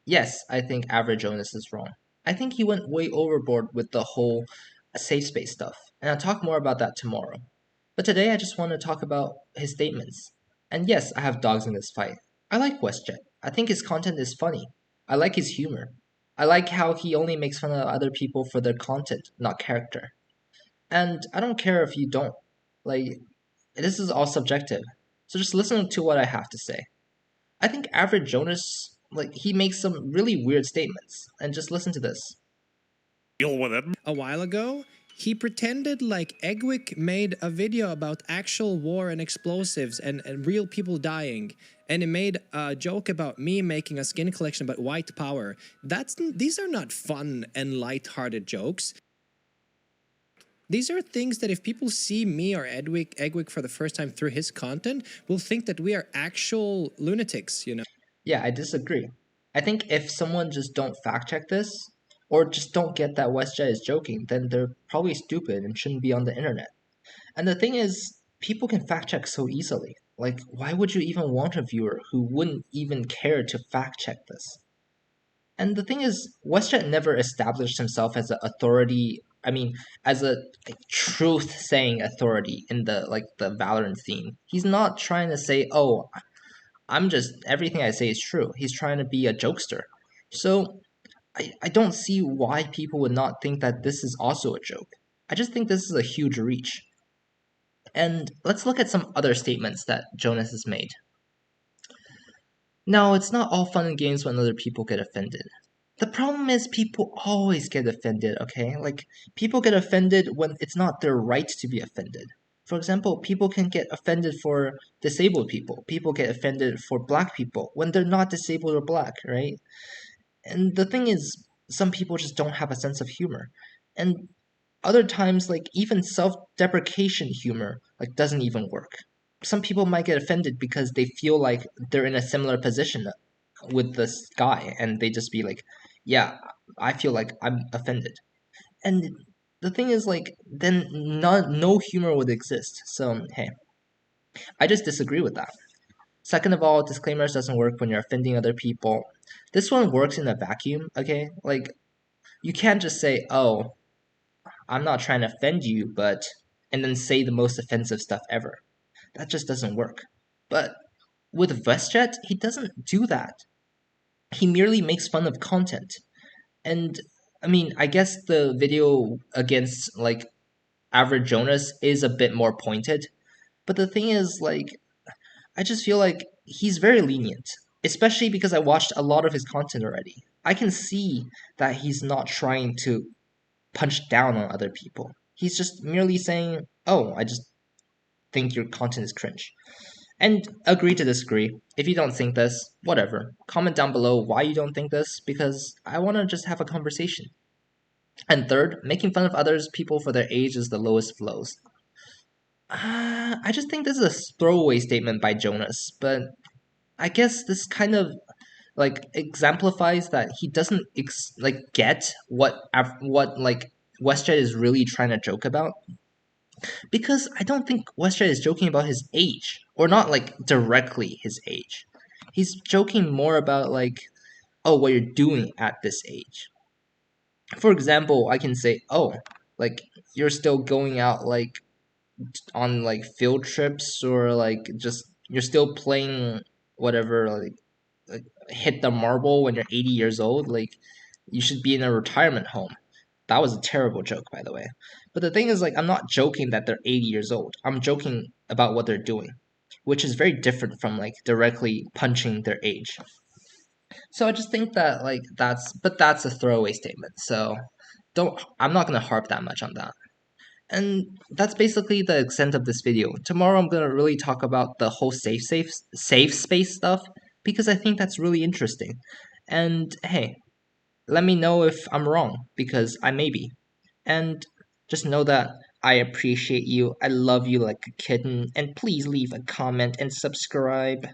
Yes, I think AverageJonas is wrong. I think he went way overboard with the whole safe space stuff, and I'll talk more about that tomorrow. But today I just want to talk about his statements. And yes, I have dogs in this fight. I like WestJet. I think his content is funny. I like his humor. I like how he only makes fun of other people for their content, not character. And I don't care if you don't. Like, this is all subjective. So just listen to what I have to say. I think Average Jonas, like, he makes some really weird statements. And just listen to this. Deal with it. A while ago, he pretended like Egwick made a video about actual war and explosives and real people dying. And he made a joke about me making a skin collection about white power. These are not fun and light-hearted jokes. These are things that if people see me or Egwick for the first time through his content, will think that we are actual lunatics, you know? Yeah, I disagree. I think if someone just don't fact check this, or just don't get that WestJet is joking, then they're probably stupid and shouldn't be on the internet. And the thing is, people can fact check so easily. Like, why would you even want a viewer who wouldn't even care to fact check this? And the thing is, WestJet never established himself as an authority. I mean, as a like, truth-saying authority in the Valorant scene. He's not trying to say, "Oh, I'm just everything I say is true." He's trying to be a jokester. So I don't see why people would not think that this is also a joke. I just think this is a huge reach. And let's look at some other statements that Jonas has made. Now, it's not all fun and games when other people get offended. The problem is people always get offended, okay? Like, people get offended when it's not their right to be offended. For example, people can get offended for disabled people. People get offended for black people when they're not disabled or black, right? And the thing is, some people just don't have a sense of humor. And other times, like, even self-deprecation humor, like, doesn't even work. Some people might get offended because they feel like they're in a similar position with this guy, and they just be like, yeah, I feel like I'm offended. And the thing is, like, then no humor would exist. So, hey, I just disagree with that. Second of all, disclaimers doesn't work when you're offending other people. This one works in a vacuum, okay? Like, you can't just say, oh, I'm not trying to offend you, but, and then say the most offensive stuff ever. That just doesn't work. But with WestJet, he doesn't do that. He merely makes fun of content. And I mean, I guess the video against like Average Jonas is a bit more pointed. But the thing is, like, I just feel like he's very lenient, especially because I watched a lot of his content already. I can see that he's not trying to punch down on other people. He's just merely saying, "Oh, I just think your content is cringe." And agree to disagree. If you don't think this, whatever. Comment down below why you don't think this, because I want to just have a conversation. And third, making fun of others people for their age is the lowest of lows. I just think this is a throwaway statement by Jonas, but I guess this kind of like exemplifies that he doesn't like get what like WestJet is really trying to joke about, because I don't think WestJet is joking about his age, or not like directly his age. He's joking more about like, oh, what you're doing at this age. For example, I can say, oh, like you're still going out like on like field trips, or like just you're still playing whatever, like hit the marble when you're 80 years old. Like, you should be in a retirement home. That was a terrible joke, by the way. But the thing is, like, I'm not joking that they're 80 years old. I'm joking about what they're doing, which is very different from like directly punching their age. So I just think that like that's a throwaway statement. So don't I'm not gonna harp that much on that. And that's basically the extent of this video. Tomorrow I'm gonna really talk about the whole safe space stuff, because I think that's really interesting. And hey, let me know if I'm wrong, because I may be. And just know that I appreciate you. I love you like a kitten. And please leave a comment and subscribe.